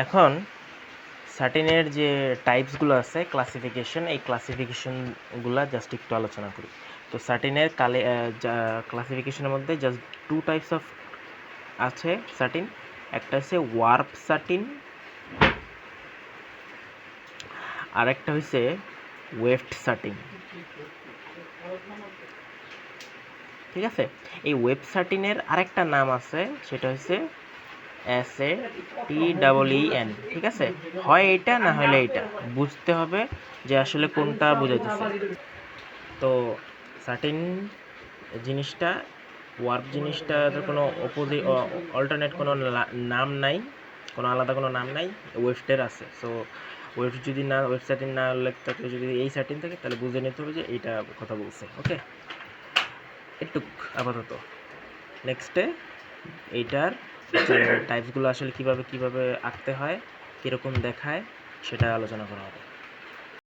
এখন সার্টিনের যে টাইপসগুলো আছে ক্লাসিফিকেশন, এই ক্লাসিফিকেশনগুলো জাস্ট একটু আলোচনা করি। তো সার্টিনের ক্লাসিফিকেশনের মধ্যে জাস্ট 2 টাইপস অফ আছে সার্টিন। একটা হচ্ছে ওয়ার্প সার্টিন, আর একটা হচ্ছে ওয়েফট সার্টিন। ঠিক আছে, এই ওয়েব সার্টিনের আরেকটা নাম আছে, সেটা হচ্ছে SATEEN। ঠিক আছে, হয় এইটা না হলে এইটা, বুঝতে হবে যে আসলে কোনটা বোঝাইতেছে। তো সার্টিন জিনিসটা, ওয়ার্প জিনিসটার কোনো অল্টারনেট কোনো নাম নাই, কোনো আলাদা কোনো নাম নাই, ওয়েফটের আছে। সো ওয়েফট যদি না, ওয়েব সার্টিন না উল্লেখ থাকে, যদি এই সার্টিন থাকে, তাহলে বুঝে নিতে হবে যে এইটা কথা বলছে। ওকে, এটুক আপাতত। নেক্সটে এইটার যে টাইপসগুলো আসলে কিভাবে আঁকতে হয়, কীরকম দেখায়, সেটা আলোচনা করা হবে।